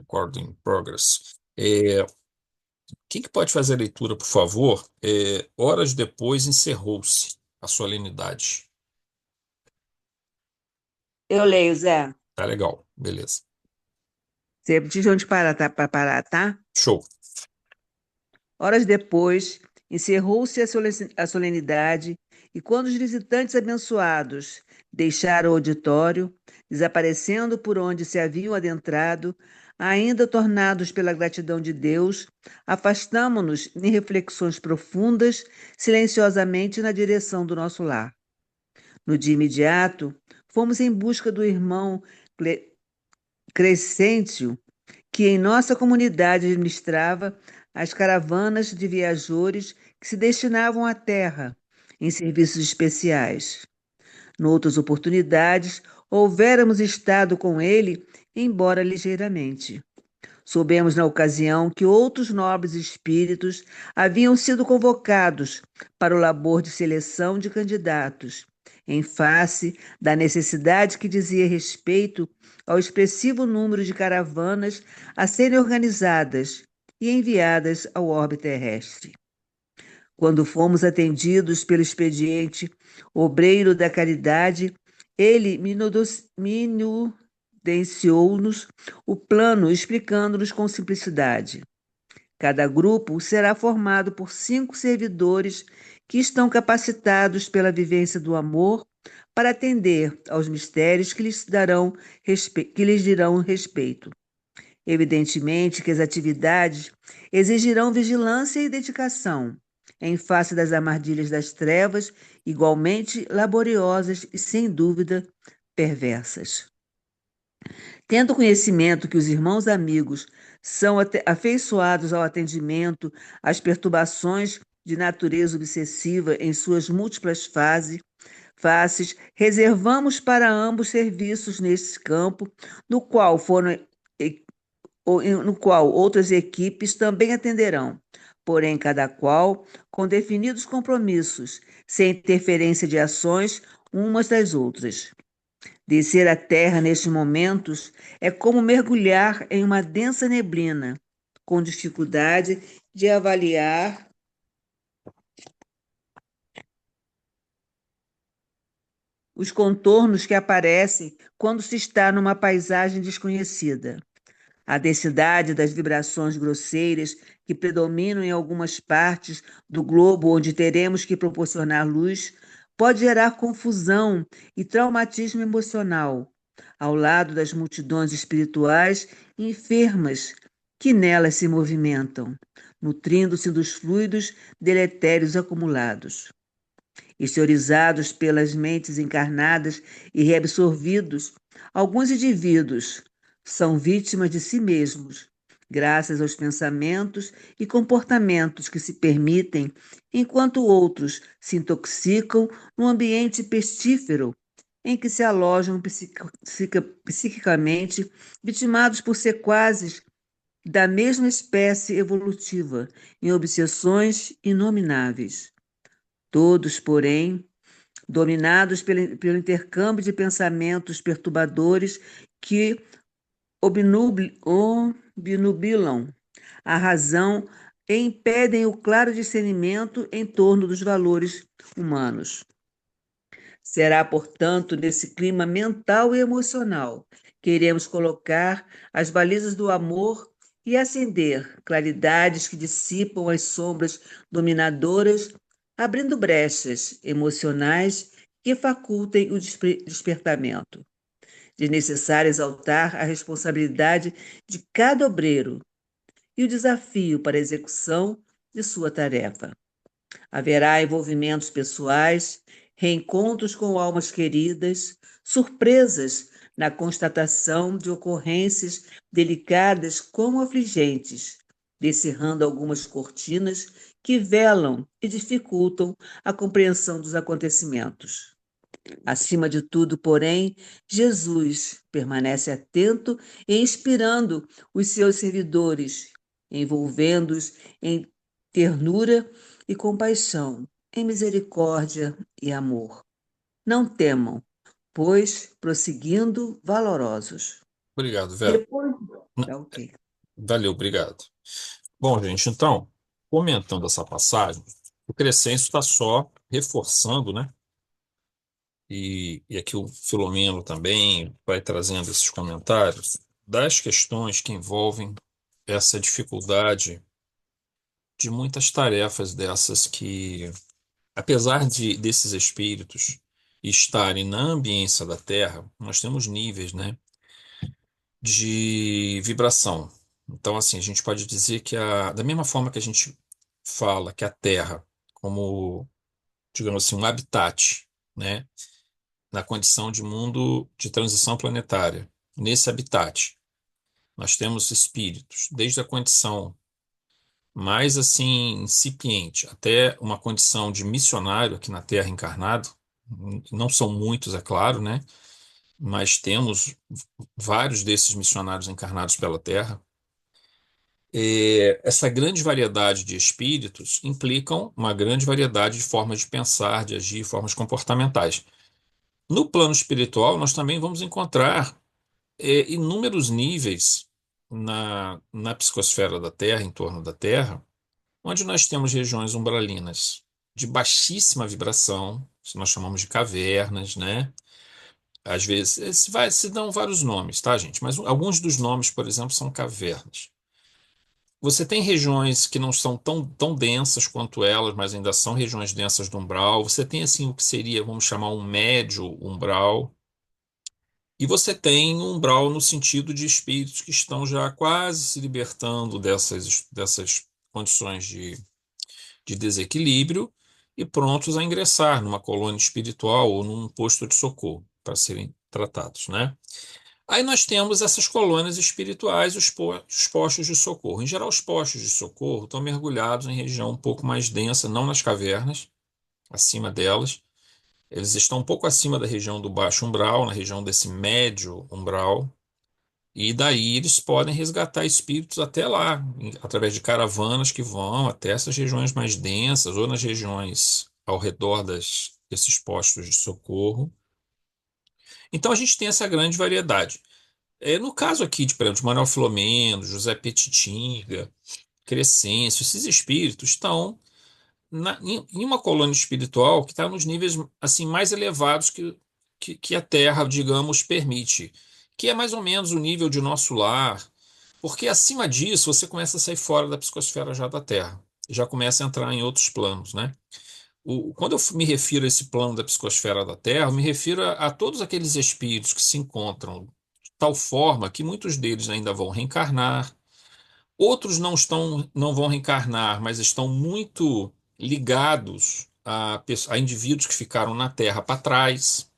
Recording progress. Quem que pode fazer a leitura, por favor? Horas depois encerrou-se a solenidade. Eu leio, Zé. Tá legal, beleza. Você diz onde parar, tá? Para parar, tá? Show. Horas depois, encerrou-se a solenidade e quando os visitantes abençoados deixaram o auditório, desaparecendo por onde se haviam adentrado, ainda tornados pela gratidão de Deus, afastamo-nos em reflexões profundas, silenciosamente na direção do nosso lar. No dia imediato, fomos em busca do irmão Cle- Crescêncio, que em nossa comunidade administrava as caravanas de viajores que se destinavam à terra em serviços especiais. Noutras oportunidades, houvéramos estado com ele, embora ligeiramente. Soubemos na ocasião que outros nobres espíritos haviam sido convocados para o labor de seleção de candidatos, em face da necessidade que dizia respeito ao expressivo número de caravanas a serem organizadas e enviadas ao orbe terrestre. Quando fomos atendidos pelo expediente obreiro da caridade, ele minudenciou-nos o plano, explicando-nos com simplicidade. Cada grupo será formado por 5 servidores que estão capacitados pela vivência do amor para atender aos mistérios que lhes dirão respeito. Evidentemente que as atividades exigirão vigilância e dedicação, em face das armadilhas das trevas, igualmente laboriosas e, sem dúvida, perversas. Tendo conhecimento que os irmãos amigos são afeiçoados ao atendimento às perturbações de natureza obsessiva em suas múltiplas faces, reservamos para ambos serviços neste campo, no qual foram no qual outras equipes também atenderão, porém cada qual com definidos compromissos, sem interferência de ações umas das outras. Descer à terra nestes momentos é como mergulhar em uma densa neblina, com dificuldade de avaliar os contornos que aparecem quando se está numa paisagem desconhecida. A densidade das vibrações grosseiras que predominam em algumas partes do globo onde teremos que proporcionar luz pode gerar confusão e traumatismo emocional, ao lado das multidões espirituais enfermas que nelas se movimentam, nutrindo-se dos fluidos deletérios acumulados. Exteriorizados pelas mentes encarnadas e reabsorvidos, alguns indivíduos são vítimas de si mesmos, graças aos pensamentos e comportamentos que se permitem, enquanto outros se intoxicam no ambiente pestífero em que se alojam psiquicamente, vitimados por sequazes da mesma espécie evolutiva, em obsessões inomináveis. Todos, porém, dominados pelo intercâmbio de pensamentos perturbadores que obnubilam a razão e impedem o claro discernimento em torno dos valores humanos. Será, portanto, nesse clima mental e emocional que iremos colocar as balizas do amor e acender claridades que dissipam as sombras dominadoras, abrindo brechas emocionais que facultem o despertamento. Desnecessário exaltar a responsabilidade de cada obreiro e o desafio para a execução de sua tarefa. Haverá envolvimentos pessoais, reencontros com almas queridas, surpresas na constatação de ocorrências delicadas como afligentes, descerrando algumas cortinas que velam e dificultam a compreensão dos acontecimentos. Acima de tudo, porém, Jesus permanece atento e inspirando os seus seguidores, envolvendo-os em ternura e compaixão, em misericórdia e amor. Não temam, pois prosseguindo valorosos. Obrigado, Vera. Depois, Tá ok. Valeu, obrigado. Bom, gente, então, comentando essa passagem, o Crescêncio está só reforçando, né? E aqui o Filomeno também vai trazendo esses comentários das questões que envolvem essa dificuldade de muitas tarefas dessas que, apesar desses espíritos estarem na ambiência da Terra, nós temos níveis, né, de vibração. Então, assim, a gente pode dizer que da mesma forma que a gente fala que a Terra, como, digamos assim, um habitat, né, na condição de mundo de transição planetária, nesse habitat, nós temos espíritos, desde a condição mais assim incipiente até uma condição de missionário aqui na Terra encarnado. Não são muitos, é claro, né? Mas temos vários desses missionários encarnados pela Terra. Essa grande variedade de espíritos implicam uma grande variedade de formas de pensar, de agir, formas comportamentais. No plano espiritual, nós também vamos encontrar inúmeros níveis na psicosfera da Terra, em torno da Terra, onde nós temos regiões umbralinas de baixíssima vibração, que nós chamamos de cavernas, né? Às vezes, se dão vários nomes, tá, gente? Mas alguns dos nomes, por exemplo, são cavernas. Você tem regiões que não são tão densas quanto elas, mas ainda são regiões densas do umbral. Você tem, assim, o que seria, vamos chamar, um médio umbral. E você tem um umbral no sentido de espíritos que estão já quase se libertando dessas condições de desequilíbrio e prontos a ingressar numa colônia espiritual ou num posto de socorro para serem tratados, né? Aí nós temos essas colônias espirituais, os postos de socorro. Em geral, os postos de socorro estão mergulhados em região um pouco mais densa, não nas cavernas, acima delas. Eles estão um pouco acima da região do baixo umbral, na região desse médio umbral, e daí eles podem resgatar espíritos até lá, através de caravanas que vão até essas regiões mais densas ou nas regiões ao redor desses postos de socorro. Então a gente tem essa grande variedade. No caso aqui de, por exemplo, de Manuel Filomeno, José Petitinga, Crescêncio, esses espíritos estão em uma colônia espiritual que está nos níveis assim mais elevados que a Terra, digamos, permite, que é mais ou menos o nível de nosso lar, porque acima disso você começa a sair fora da psicosfera já da Terra, já começa a entrar em outros planos, né? Quando eu me refiro a esse plano da psicosfera da Terra, eu me refiro a todos aqueles espíritos que se encontram de tal forma que muitos deles ainda vão reencarnar. Outros não vão reencarnar, mas estão muito ligados a indivíduos que ficaram na Terra para trás,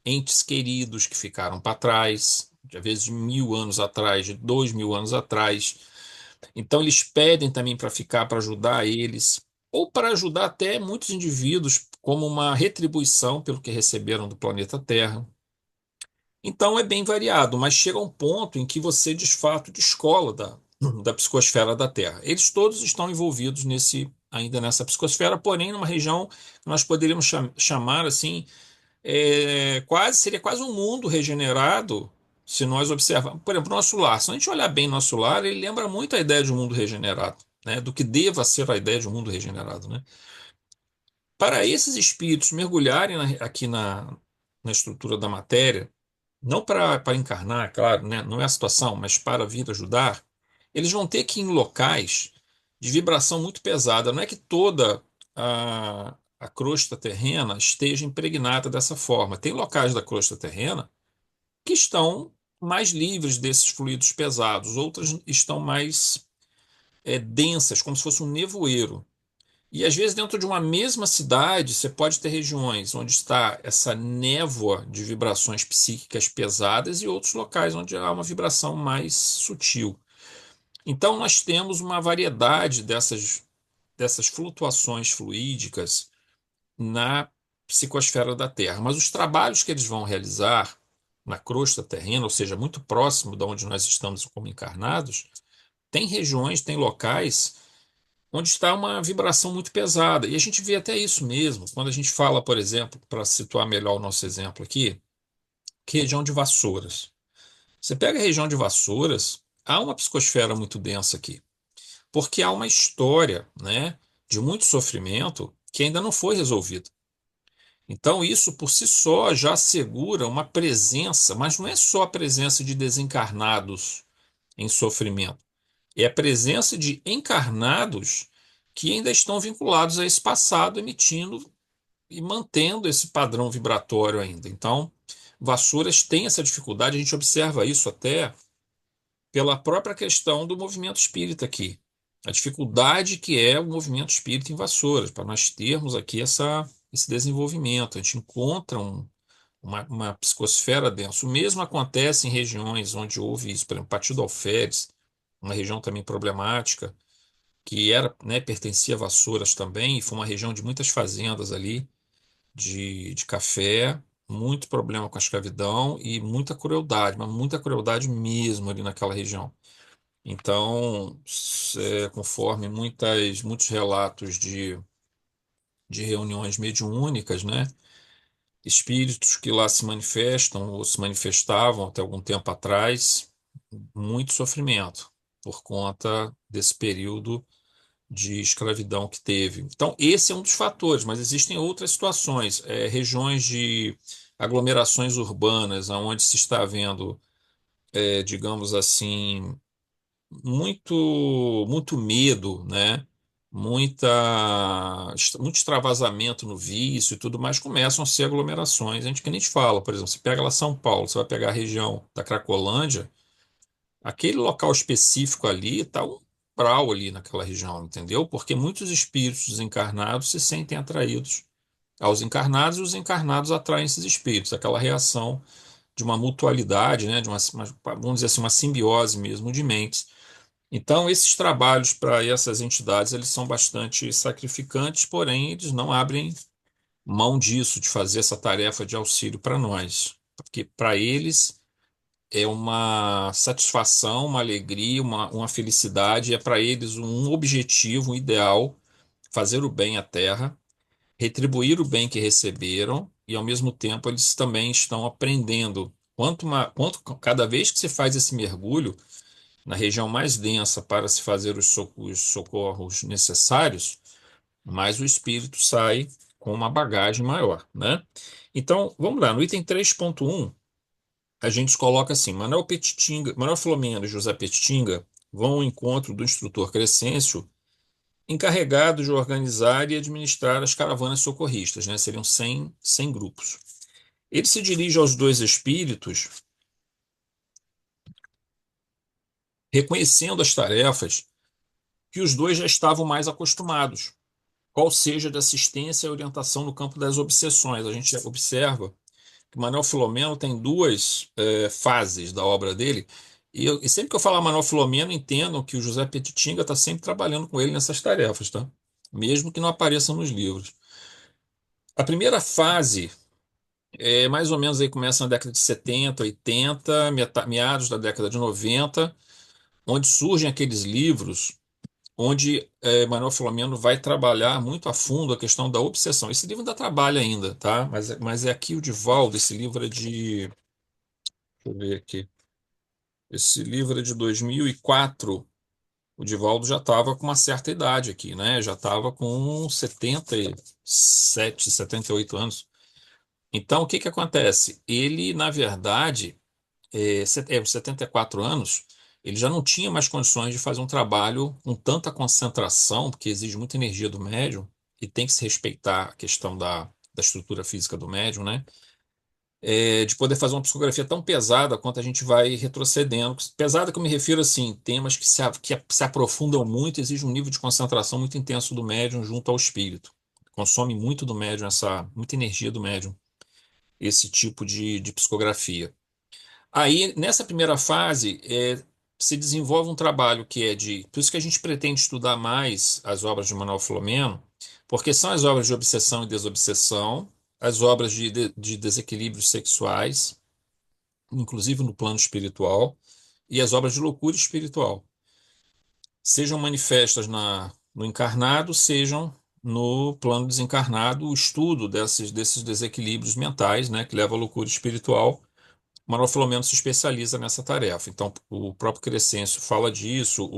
entes queridos que ficaram para trás, de às vezes de 1.000 anos atrás, de 2.000 anos atrás. Então eles pedem também para ficar, para ajudar eles, ou para ajudar até muitos indivíduos como uma retribuição pelo que receberam do planeta Terra. Então é bem variado, mas chega um ponto em que você de fato descola da psicosfera da Terra. Eles todos estão envolvidos ainda nessa psicosfera, porém numa região que nós poderíamos chamar assim, seria quase um mundo regenerado, se nós observarmos. Por exemplo, nosso lar. Se a gente olhar bem nosso lar, ele lembra muito a ideia de um mundo regenerado, né? Do que deva ser a ideia de um mundo regenerado, né? Para esses espíritos mergulharem aqui na estrutura da matéria, não para encarnar, claro, né? Não é a situação, mas para vir ajudar, eles vão ter que ir em locais de vibração muito pesada. Não é que toda a crosta terrena esteja impregnada dessa forma. Tem locais da crosta terrena que estão mais livres desses fluidos pesados, outras estão mais densas, como se fosse um nevoeiro. E às vezes, dentro de uma mesma cidade, você pode ter regiões onde está essa névoa de vibrações psíquicas pesadas e outros locais onde há uma vibração mais sutil. Então, nós temos uma variedade dessas flutuações fluídicas na psicosfera da Terra. Mas os trabalhos que eles vão realizar na crosta terrena, ou seja, muito próximo de onde nós estamos como encarnados, tem regiões, tem locais onde está uma vibração muito pesada. E a gente vê até isso mesmo, quando a gente fala, por exemplo, para situar melhor o nosso exemplo aqui, que é região de Vassouras. Você pega a região de Vassouras, há uma psicosfera muito densa aqui, porque há uma história, né, de muito sofrimento que ainda não foi resolvida. Então, isso por si só já assegura uma presença, mas não é só a presença de desencarnados em sofrimento, é a presença de encarnados que ainda estão vinculados a esse passado, emitindo e mantendo esse padrão vibratório ainda. Então, Vassouras tem essa dificuldade, a gente observa isso até pela própria questão do movimento espírita aqui. A dificuldade que é o movimento espírita em Vassouras, para nós termos aqui esse desenvolvimento. A gente encontra uma psicosfera densa. O mesmo acontece em regiões onde houve isso, por exemplo, Partido do Alferes, uma região também problemática, que era, né, pertencia a Vassouras também, e foi uma região de muitas fazendas ali, de café, muito problema com a escravidão e muita crueldade, mas muita crueldade mesmo ali naquela região. Então, conforme muitos relatos de reuniões mediúnicas, né? Espíritos que lá se manifestam ou se manifestavam até algum tempo atrás, muito sofrimento por conta desse período de escravidão que teve. Então, esse é um dos fatores, mas existem outras situações, regiões de aglomerações urbanas, onde se está vendo, digamos assim, muito medo, né? Muito extravasamento no vício e tudo mais, começam a ser aglomerações. A gente que nem te fala, por exemplo, você pega lá São Paulo, você vai pegar a região da Cracolândia, aquele local específico ali está um brau ali naquela região, entendeu? Porque muitos espíritos desencarnados se sentem atraídos aos encarnados e os encarnados atraem esses espíritos, aquela reação de uma mutualidade, né? Vamos dizer assim, uma simbiose mesmo de mentes. Então, esses trabalhos para essas entidades, eles são bastante sacrificantes, porém, eles não abrem mão disso, de fazer essa tarefa de auxílio para nós, porque para eles é uma satisfação, uma alegria, uma felicidade, é para eles um objetivo, um ideal, fazer o bem à Terra, retribuir o bem que receberam, e ao mesmo tempo eles também estão aprendendo. Cada vez que se faz esse mergulho na região mais densa para se fazer os socorros necessários, mais o espírito sai com uma bagagem maior, né? Então, vamos lá, no item 3.1, a gente coloca assim: Manuel Petitinga, Manuel Filomeno e José Petitinga vão ao encontro do instrutor Crescêncio, encarregado de organizar e administrar as caravanas socorristas, né? Seriam 100 grupos. Ele se dirige aos dois espíritos, reconhecendo as tarefas que os dois já estavam mais acostumados, qual seja de assistência e orientação no campo das obsessões. A gente observa que Manuel Filomeno tem duas fases da obra dele, e sempre que eu falar Manuel Filomeno, entendam que o José Petitinga está sempre trabalhando com ele nessas tarefas, tá? Mesmo que não apareçam nos livros. A primeira fase mais ou menos aí começa na década de 70, 80, meados da década de 90, onde surgem aqueles livros onde Manuel Filomeno vai trabalhar muito a fundo a questão da obsessão. Esse livro ainda trabalha ainda, tá? Mas é aqui o Divaldo, esse livro é de... Deixa eu ver aqui. Esse livro é de 2004. O Divaldo já estava com uma certa idade aqui, né? Já estava com 77, 78 anos. Então, o que que acontece? Ele, na verdade, aos 74 anos, ele já não tinha mais condições de fazer um trabalho com tanta concentração, porque exige muita energia do médium, e tem que se respeitar a questão da estrutura física do médium, né? De poder fazer uma psicografia tão pesada quanto a gente vai retrocedendo. Pesada que eu me refiro, assim, temas que se aprofundam muito, exige um nível de concentração muito intenso do médium junto ao espírito. Consome muito do médium, muita energia do médium, esse tipo de psicografia. Aí, nessa primeira fase, se desenvolve um trabalho que é de. Por isso que a gente pretende estudar mais as obras de Manuel Filomeno, porque são as obras de obsessão e desobsessão, as obras de desequilíbrios sexuais, inclusive no plano espiritual, e as obras de loucura espiritual. Sejam manifestas no encarnado, sejam no plano desencarnado, o estudo desses desequilíbrios mentais, né, que leva à loucura espiritual Manuel Filomeno se especializa nessa tarefa. Então, o próprio Crescêncio fala disso,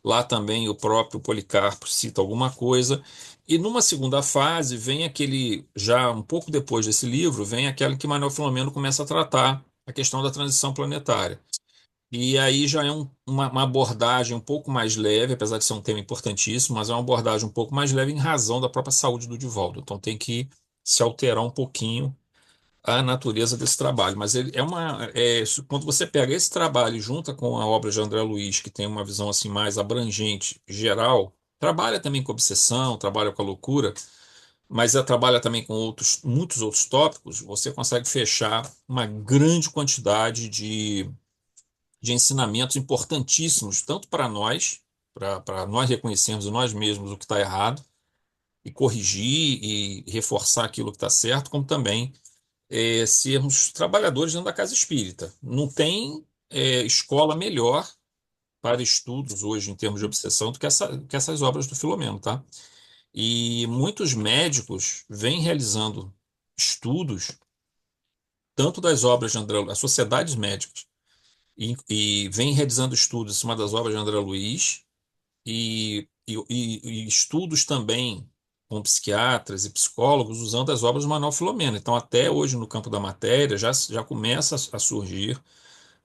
lá também o próprio Policarpo cita alguma coisa. E numa segunda fase, vem aquele, já um pouco depois desse livro, vem aquele que Manuel Filomeno começa a tratar a questão da transição planetária. E aí já é uma abordagem um pouco mais leve, apesar de ser um tema importantíssimo, mas é uma abordagem um pouco mais leve em razão da própria saúde do Divaldo. Então tem que se alterar um pouquinho a natureza desse trabalho. Mas ele quando você pega esse trabalho e junta com a obra de André Luiz, que tem uma visão assim mais abrangente, geral, trabalha também com obsessão, trabalha com a loucura, mas trabalha também com muitos outros tópicos, você consegue fechar uma grande quantidade de ensinamentos importantíssimos, tanto para nós, para nós reconhecermos em nós mesmos o que está errado, e corrigir e reforçar aquilo que está certo, como também sermos trabalhadores dentro da casa espírita. Não tem escola melhor para estudos hoje em termos de obsessão do que essas obras do Filomeno, tá? E muitos médicos vêm realizando estudos, tanto das obras de André, as sociedades médicas, e vêm realizando estudos em cima das obras de André Luiz, e estudos também com psiquiatras e psicólogos usando as obras do Manuel Filomeno. Então, até hoje, no campo da matéria, já começa a surgir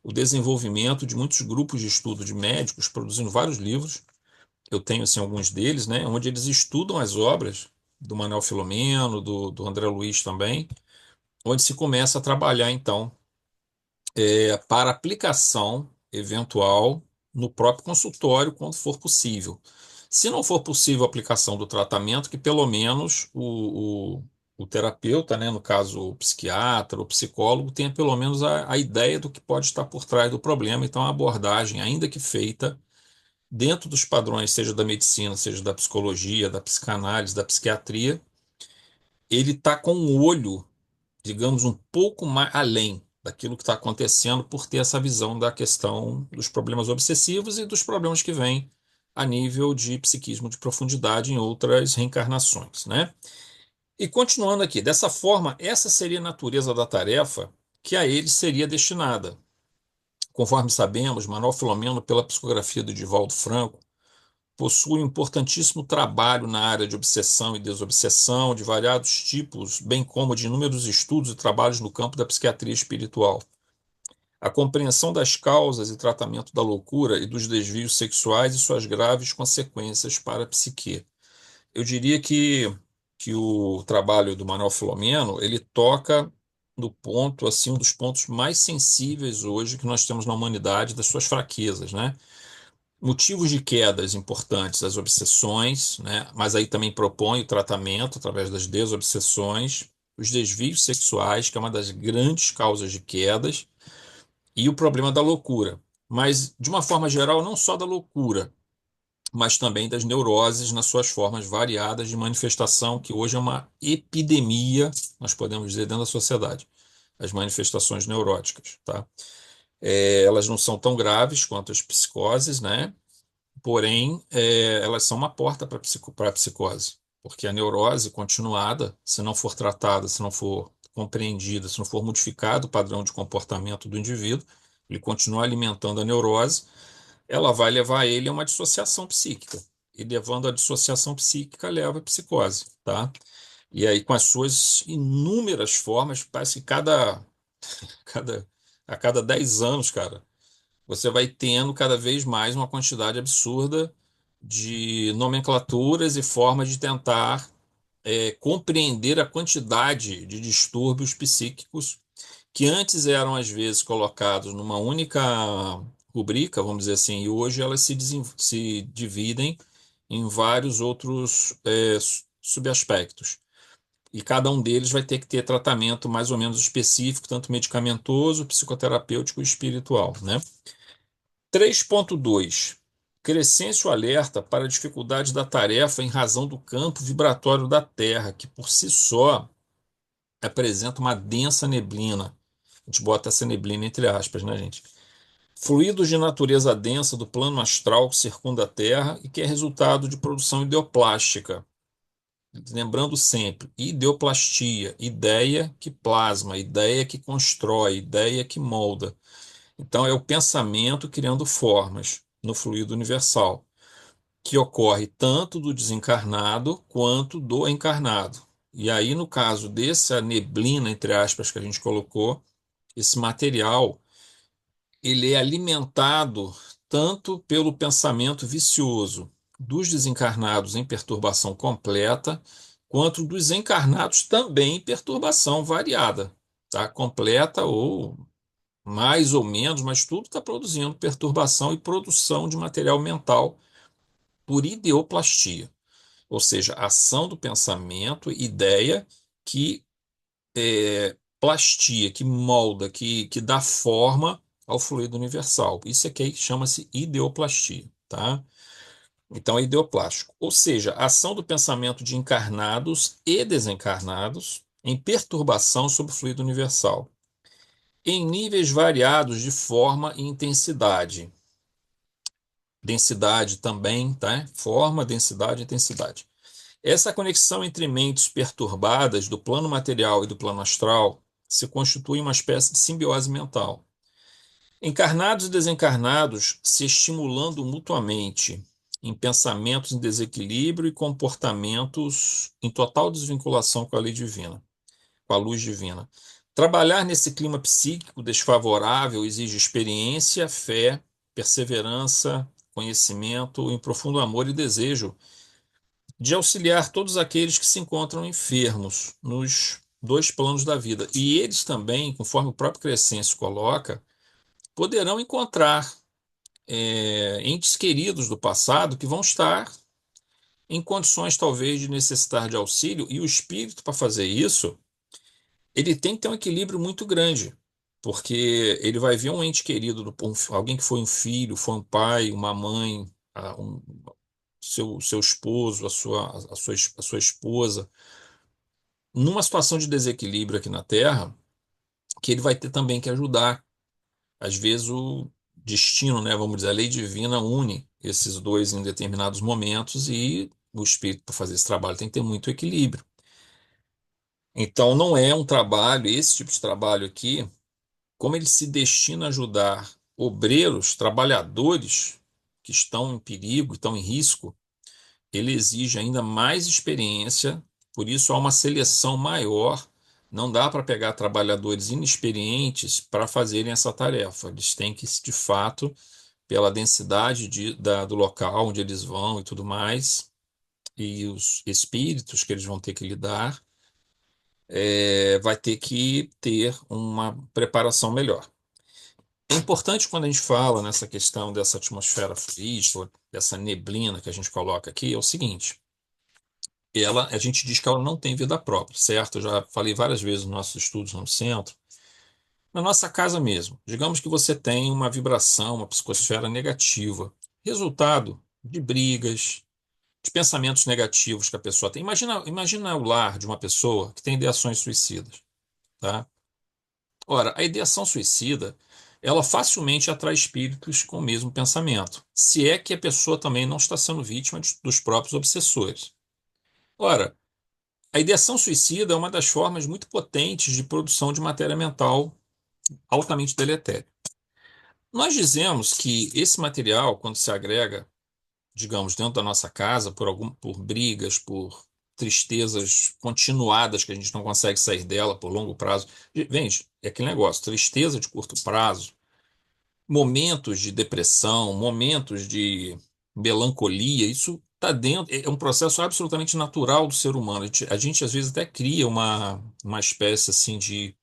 o desenvolvimento de muitos grupos de estudo de médicos produzindo vários livros. Eu tenho assim, alguns deles, né, onde eles estudam as obras do Manuel Filomeno, do André Luiz também, onde se começa a trabalhar, então, para aplicação eventual no próprio consultório, quando for possível. Se não for possível a aplicação do tratamento, que pelo menos o terapeuta, né, no caso o psiquiatra, o psicólogo, tenha pelo menos a ideia do que pode estar por trás do problema. Então, a abordagem, ainda que feita dentro dos padrões, seja da medicina, seja da psicologia, da psicanálise, da psiquiatria, ele está com o olho, digamos, um pouco mais além daquilo que está acontecendo por ter essa visão da questão dos problemas obsessivos e dos problemas que vêm a nível de psiquismo de profundidade em outras reencarnações, né? E continuando aqui, dessa forma, essa seria a natureza da tarefa que a ele seria destinada. Conforme sabemos, Manuel Filomeno, pela psicografia do Divaldo Franco, possui um importantíssimo trabalho na área de obsessão e desobsessão, de variados tipos, bem como de inúmeros estudos e trabalhos no campo da psiquiatria espiritual. A compreensão das causas e tratamento da loucura e dos desvios sexuais e suas graves consequências para a psique. Eu diria que o trabalho do Manuel Filomeno, ele toca no ponto, assim, um dos pontos mais sensíveis hoje que nós temos na humanidade, das suas fraquezas, né? Motivos de quedas importantes, as obsessões, né? Mas aí também propõe o tratamento através das desobsessões, os desvios sexuais, que é uma das grandes causas de quedas, e o problema da loucura. Mas, de uma forma geral, não só da loucura, mas também das neuroses nas suas formas variadas de manifestação, que hoje é uma epidemia, nós podemos dizer, dentro da sociedade, as manifestações neuróticas, tá? Elas não são tão graves quanto as psicoses, né? Porém, elas são uma porta para a psicose, porque a neurose continuada, se não for tratada, se não for compreendida, se não for modificado o padrão de comportamento do indivíduo, ele continua alimentando a neurose, ela vai levar ele a uma dissociação psíquica. E levando a dissociação psíquica, leva a psicose, tá? E aí, com as suas inúmeras formas, parece que cada, a cada 10 anos, cara, você vai tendo cada vez mais uma quantidade absurda de nomenclaturas e formas de tentar compreender a quantidade de distúrbios psíquicos que antes eram, às vezes, colocados numa única rubrica, vamos dizer assim, e hoje elas se dividem em vários outros subaspectos. E cada um deles vai ter que ter tratamento mais ou menos específico, tanto medicamentoso, psicoterapêutico e espiritual, né? 3.2. Crescêncio alerta para a dificuldade da tarefa em razão do campo vibratório da Terra, que por si só apresenta uma densa neblina. A gente bota essa neblina entre aspas, né, gente? Fluidos de natureza densa do plano astral que circunda a Terra e que é resultado de produção ideoplástica. lembrando sempre, ideoplastia, ideia que plasma, ideia que constrói, ideia que molda. Então, é o pensamento criando formas no fluido universal, que ocorre tanto do desencarnado quanto do encarnado. E aí, no caso dessa neblina, entre aspas, que a gente colocou, esse material, ele é alimentado tanto pelo pensamento vicioso dos desencarnados em perturbação completa, quanto dos encarnados também em perturbação variada, tá? Completa ou mais ou menos, mas tudo está produzindo perturbação e produção de material mental por ideoplastia, ou seja, ação do pensamento, ideia que plastia, que molda, que dá forma ao fluido universal. Isso aqui chama-se ideoplastia, tá? Então é ideoplástico, ou seja, a ação do pensamento de encarnados e desencarnados em perturbação sobre o fluido universal, em níveis variados de forma e intensidade. Densidade também, tá? Forma, densidade e intensidade. Essa conexão entre mentes perturbadas do plano material e do plano astral se constitui uma espécie de simbiose mental. Encarnados e desencarnados se estimulando mutuamente em pensamentos em desequilíbrio e comportamentos em total desvinculação com a lei divina, com a luz divina. Trabalhar nesse clima psíquico desfavorável exige experiência, fé, perseverança, conhecimento, em profundo amor e desejo de auxiliar todos aqueles que se encontram enfermos nos dois planos da vida. E eles também, conforme o próprio Crescêncio coloca, poderão encontrar entes queridos do passado que vão estar em condições talvez de necessitar de auxílio, e o espírito, para fazer isso, ele tem que ter um equilíbrio muito grande, porque ele vai ver um ente querido, alguém que foi um filho, foi um pai, uma mãe, seu esposo, a sua esposa, numa situação de desequilíbrio aqui na Terra, que ele vai ter também que ajudar. Às vezes o destino, né, vamos dizer, a lei divina une esses dois em determinados momentos e o espírito, para fazer esse trabalho, tem que ter muito equilíbrio. Então, não é um trabalho, esse tipo de trabalho aqui, como ele se destina a ajudar obreiros, trabalhadores que estão em perigo, estão em risco, ele exige ainda mais experiência, por isso há uma seleção maior. Não dá para pegar trabalhadores inexperientes para fazerem essa tarefa. Eles têm que, de fato, pela densidade do local onde eles vão e tudo mais, e os espíritos que eles vão ter que lidar, vai ter que ter uma preparação melhor. É importante quando a gente fala nessa questão dessa atmosfera fluídica, dessa neblina que a gente coloca aqui, é o seguinte: a gente diz que ela não tem vida própria, certo? Eu já falei várias vezes nos nossos estudos no centro. Na nossa casa mesmo, digamos que você tem uma vibração, uma psicosfera negativa, resultado de brigas, de pensamentos negativos que a pessoa tem. Imagina o lar de uma pessoa que tem ideações suicidas, tá? Ora, a ideação suicida, ela facilmente atrai espíritos com o mesmo pensamento, se é que a pessoa também não está sendo vítima dos próprios obsessores. Ora, a ideação suicida é uma das formas muito potentes de produção de matéria mental altamente deletéria. Nós dizemos que esse material, quando se agrega, digamos, dentro da nossa casa, por brigas, por tristezas continuadas que a gente não consegue sair dela por longo prazo. Gente, é aquele negócio, tristeza de curto prazo, momentos de depressão, momentos de melancolia, isso está dentro, é um processo absolutamente natural do ser humano. A gente, às vezes até cria uma espécie assim de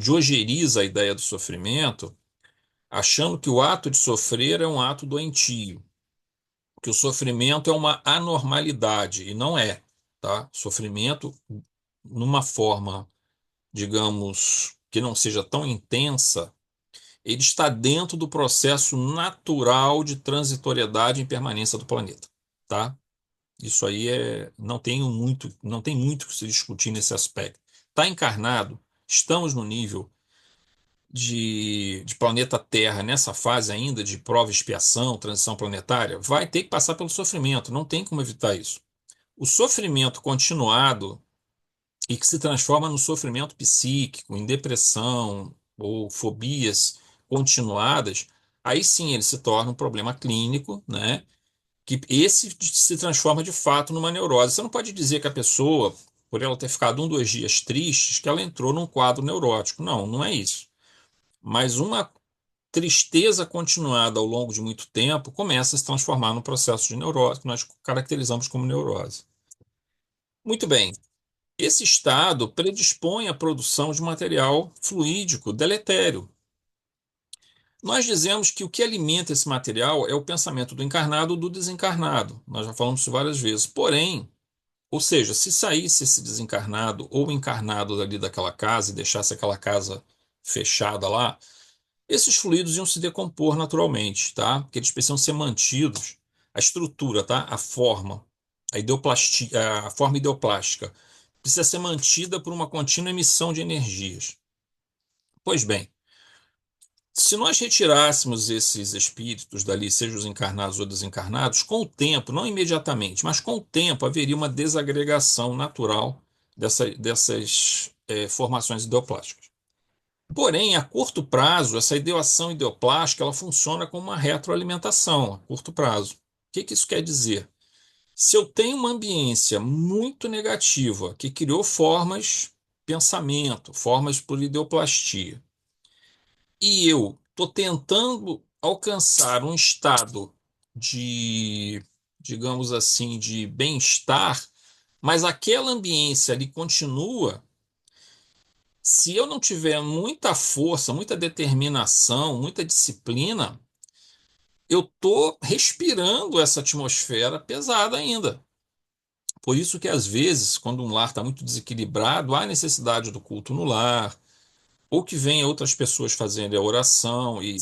ojeriza a ideia do sofrimento, achando que o ato de sofrer é um ato doentio, que o sofrimento é uma anormalidade, e não é, tá? Sofrimento, numa forma, digamos, que não seja tão intensa, ele está dentro do processo natural de transitoriedade e impermanência do planeta, tá? Isso aí não tem muito que se discutir nesse aspecto. Está encarnado, estamos no nível de planeta Terra, nessa fase ainda de prova e expiação, transição planetária, vai ter que passar pelo sofrimento, não tem como evitar isso. O sofrimento continuado e que se transforma no sofrimento psíquico, em depressão ou fobias continuadas, aí sim ele se torna um problema clínico, né? Que esse se transforma de fato numa neurose. Você não pode dizer que a pessoa, por ela ter ficado 2 dias tristes, que ela entrou num quadro neurótico. Não, não é isso. Mas uma tristeza continuada ao longo de muito tempo começa a se transformar num processo de neurose, que nós caracterizamos como neurose. Muito bem. Esse estado predispõe à produção de material fluídico deletério. Nós dizemos que o que alimenta esse material é o pensamento do encarnado ou do desencarnado. Nós já falamos isso várias vezes. Porém, ou seja, se saísse esse desencarnado ou encarnado dali daquela casa e deixasse aquela casa fechada lá, esses fluidos iam se decompor naturalmente, tá? Porque eles precisam ser mantidos. A estrutura, tá? A forma, a forma ideoplástica precisa ser mantida por uma contínua emissão de energias. Pois bem, se nós retirássemos esses espíritos dali, sejam os encarnados ou desencarnados, com o tempo, não imediatamente, mas com o tempo, haveria uma desagregação natural dessas formações ideoplásticas. Porém, a curto prazo, essa ideação ideoplástica ela funciona como uma retroalimentação a curto prazo. O que que isso quer dizer? Se eu tenho uma ambiência muito negativa que criou formas, pensamento, formas por ideoplastia, e eu estou tentando alcançar um estado de, digamos assim, de bem-estar, mas aquela ambiência ali continua. Se eu não tiver muita força, muita determinação, muita disciplina, eu estou respirando essa atmosfera pesada ainda. Por isso que, às vezes, quando um lar está muito desequilibrado, há necessidade do culto no lar, ou que venham outras pessoas fazerem a oração e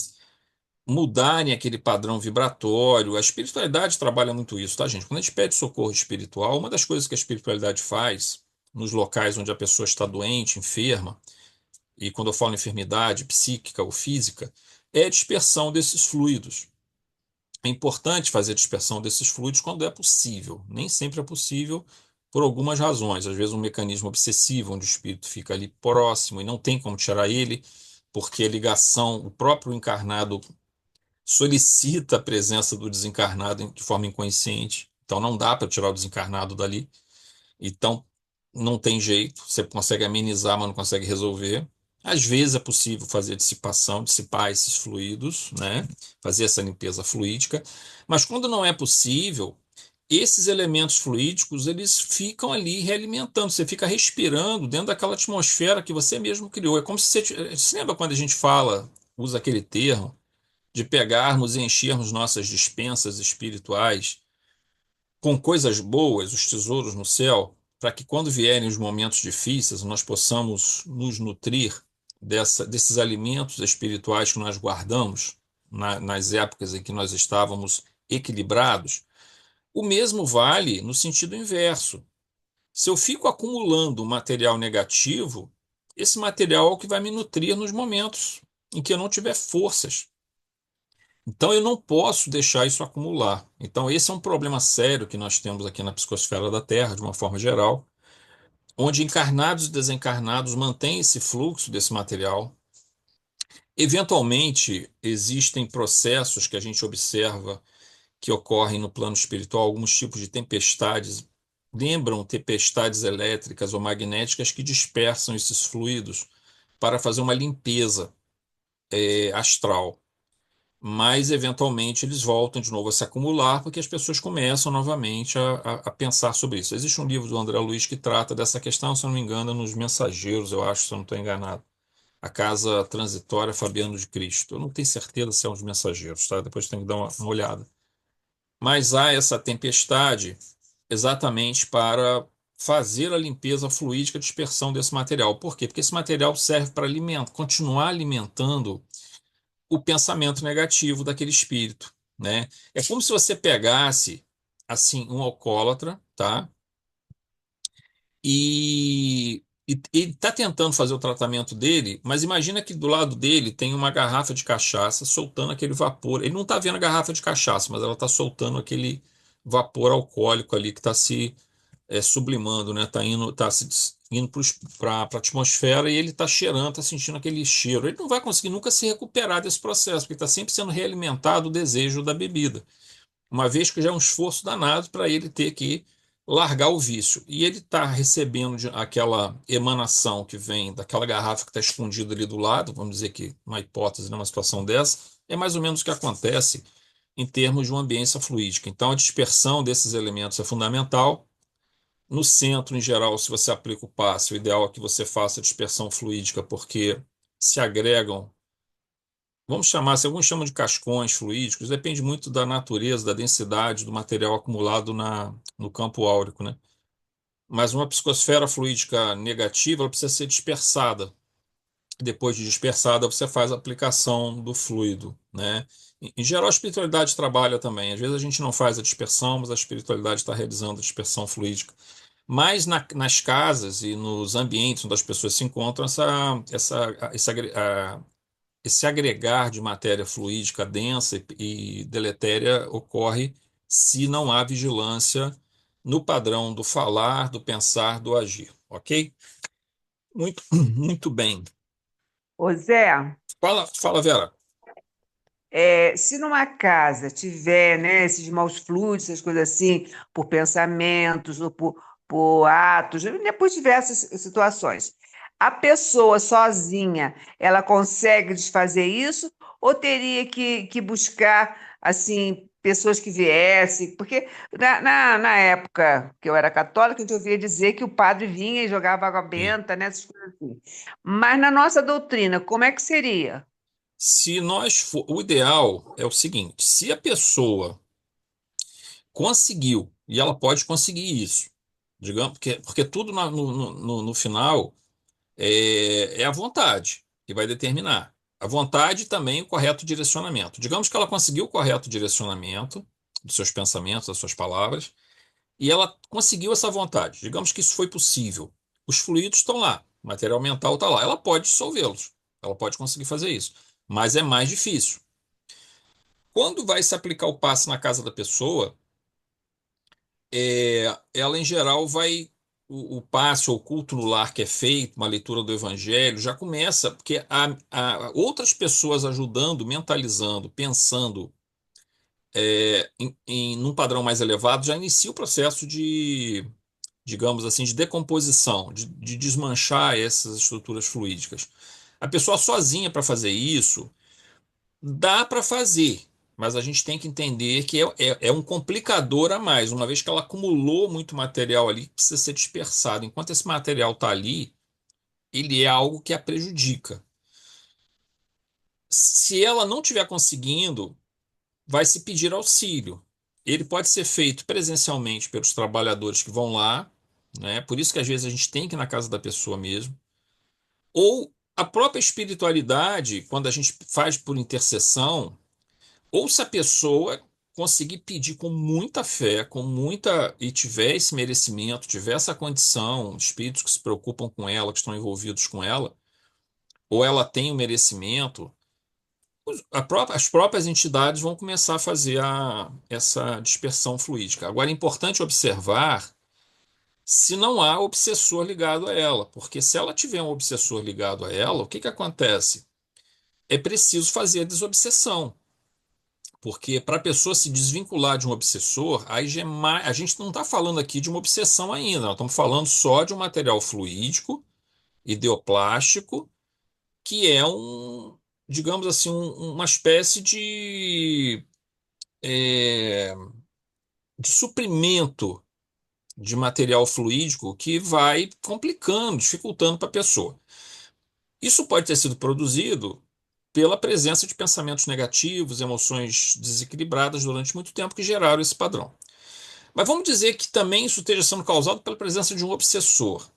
mudarem aquele padrão vibratório. A espiritualidade trabalha muito isso, tá, gente? Quando a gente pede socorro espiritual, uma das coisas que a espiritualidade faz nos locais onde a pessoa está doente, enferma, e quando eu falo enfermidade psíquica ou física, é a dispersão desses fluidos. É importante fazer a dispersão desses fluidos quando é possível. Nem sempre é possível por algumas razões. Às vezes um mecanismo obsessivo, onde o espírito fica ali próximo e não tem como tirar ele, porque a ligação, o próprio encarnado solicita a presença do desencarnado de forma inconsciente. Então não dá para tirar o desencarnado dali. Então, não tem jeito, você consegue amenizar, mas não consegue resolver. Às vezes é possível fazer dissipação, dissipar esses fluidos, né? Fazer essa limpeza fluídica, mas quando não é possível, esses elementos fluídicos, eles ficam ali realimentando, você fica respirando dentro daquela atmosfera que você mesmo criou. É como se você lembra quando a gente fala, usa aquele termo, de pegarmos e enchermos nossas despensas espirituais com coisas boas, os tesouros no céu, para que quando vierem os momentos difíceis, nós possamos nos nutrir desses alimentos espirituais que nós guardamos nas épocas em que nós estávamos equilibrados. O mesmo vale no sentido inverso. Se eu fico acumulando material negativo, esse material é o que vai me nutrir nos momentos em que eu não tiver forças. Então eu não posso deixar isso acumular. Então esse é um problema sério que nós temos aqui na psicosfera da Terra, de uma forma geral, onde encarnados e desencarnados mantêm esse fluxo desse material. Eventualmente existem processos que a gente observa que ocorrem no plano espiritual, alguns tipos de tempestades, lembram tempestades elétricas ou magnéticas que dispersam esses fluidos para fazer uma limpeza astral. Mas eventualmente eles voltam de novo a se acumular porque as pessoas começam novamente a pensar sobre isso. Existe um livro do André Luiz que trata dessa questão, se eu não me engano, nos Mensageiros, eu acho, se eu não estou enganado. A Casa Transitória Fabiano de Cristo. Eu não tenho certeza se é um dos Mensageiros, tá? Depois tem que dar uma olhada. Mas há essa tempestade exatamente para fazer a limpeza fluídica, a dispersão desse material. Por quê? Porque esse material serve para continuar alimentando o pensamento negativo daquele espírito, né? É como se você pegasse assim um alcoólatra, tá? E ele está tentando fazer o tratamento dele, mas imagina que do lado dele tem uma garrafa de cachaça soltando aquele vapor. Ele não está vendo a garrafa de cachaça, mas ela está soltando aquele vapor alcoólico ali que está se sublimando, né? Tá indo, indo para a atmosfera e ele está cheirando, está sentindo aquele cheiro. Ele não vai conseguir nunca se recuperar desse processo, porque está sempre sendo realimentado o desejo da bebida, uma vez que já é um esforço danado para ele ter que largar o vício. E ele está recebendo aquela emanação que vem daquela garrafa que está escondida ali do lado, vamos dizer que uma hipótese, numa situação dessa, é mais ou menos o que acontece em termos de uma ambiência fluídica. Então, a dispersão desses elementos é fundamental. No centro, em geral, se você aplica o passe, o ideal é que você faça a dispersão fluídica, porque se agregam, vamos chamar, se alguns chamam de cascões fluídicos, depende muito da natureza, da densidade do material acumulado no campo áurico, né? Mas uma psicosfera fluídica negativa, ela precisa ser dispersada. Depois de dispersada, você faz a aplicação do fluido, né? Em geral, a espiritualidade trabalha também. Às vezes a gente não faz a dispersão, mas a espiritualidade está realizando a dispersão fluídica. Mas nas casas e nos ambientes onde as pessoas se encontram, esse agregar de matéria fluídica densa e deletéria ocorre se não há vigilância no padrão do falar, do pensar, do agir, ok? Muito, muito bem. Ô Zé, Fala, Vera. se numa casa tiver, né, esses maus fluidos, essas coisas assim, por pensamentos ou por atos, né, por diversas situações, a pessoa sozinha, ela consegue desfazer isso ou teria que buscar, assim, pessoas que viessem? Porque na época que eu era católica, a gente ouvia dizer que o padre vinha e jogava água Sim. benta, né, essas coisas assim. Mas na nossa doutrina, como é que seria? Se nós for, o ideal é o seguinte: se a pessoa conseguiu, e ela pode conseguir isso, digamos, porque tudo no final é a vontade que vai determinar. A vontade e também o correto direcionamento. Digamos que ela conseguiu o correto direcionamento dos seus pensamentos, das suas palavras, e ela conseguiu essa vontade. Digamos que isso foi possível. Os fluidos estão lá, o material mental está lá. Ela pode dissolvê-los, ela pode conseguir fazer isso, mas é mais difícil. Quando vai se aplicar o passe na casa da pessoa, ela em geral vai. O passe ou culto no lar que é feito, uma leitura do evangelho, já começa, porque há outras pessoas ajudando, mentalizando, pensando num padrão mais elevado, já inicia o processo de, digamos assim, de decomposição, de desmanchar essas estruturas fluídicas. A pessoa sozinha para fazer isso, dá para fazer, mas a gente tem que entender que é um complicador a mais, uma vez que ela acumulou muito material ali que precisa ser dispersado. Enquanto esse material está ali, ele é algo que a prejudica. Se ela não estiver conseguindo, vai se pedir auxílio. Ele pode ser feito presencialmente pelos trabalhadores que vão lá, né? Por isso que às vezes a gente tem que ir na casa da pessoa mesmo. Ou a própria espiritualidade, quando a gente faz por intercessão, ou se a pessoa conseguir pedir com muita fé, com muita e tiver esse merecimento, tiver essa condição, espíritos que se preocupam com ela, que estão envolvidos com ela, ou ela tem o merecimento, as próprias entidades vão começar a fazer essa dispersão fluídica. Agora, é importante observar se não há obsessor ligado a ela, porque se ela tiver um obsessor ligado a ela, o que que acontece? É preciso fazer a desobsessão. Porque para a pessoa se desvincular de um obsessor, aí já a gente não está falando aqui de uma obsessão ainda, nós estamos falando só de um material fluídico, ideoplástico, que é digamos assim, uma espécie é, de suprimento de material fluídico que vai complicando, dificultando para a pessoa. Isso pode ter sido produzido pela presença de pensamentos negativos, emoções desequilibradas durante muito tempo que geraram esse padrão. Mas vamos dizer que também isso esteja sendo causado pela presença de um obsessor.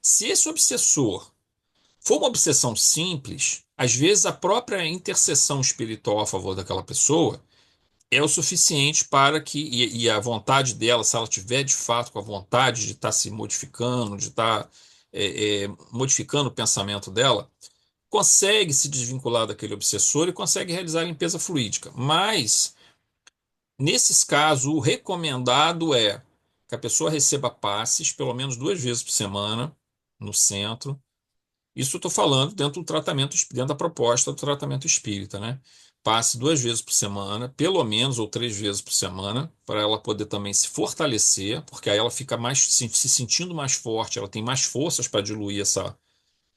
Se esse obsessor for uma obsessão simples, às vezes a própria intercessão espiritual a favor daquela pessoa é o suficiente para que, e a vontade dela, se ela tiver de fato com a vontade de estar se modificando, de estar modificando o pensamento dela, consegue se desvincular daquele obsessor e consegue realizar a limpeza fluídica. Mas, nesses casos, o recomendado é que a pessoa receba passes pelo menos 2 vezes por semana no centro. Isso eu estou falando dentro do tratamento, dentro da proposta do tratamento espírita, né? Passe 2 vezes por semana, pelo menos, ou 3 vezes por semana, para ela poder também se fortalecer, porque aí ela fica mais se sentindo mais forte, ela tem mais forças para diluir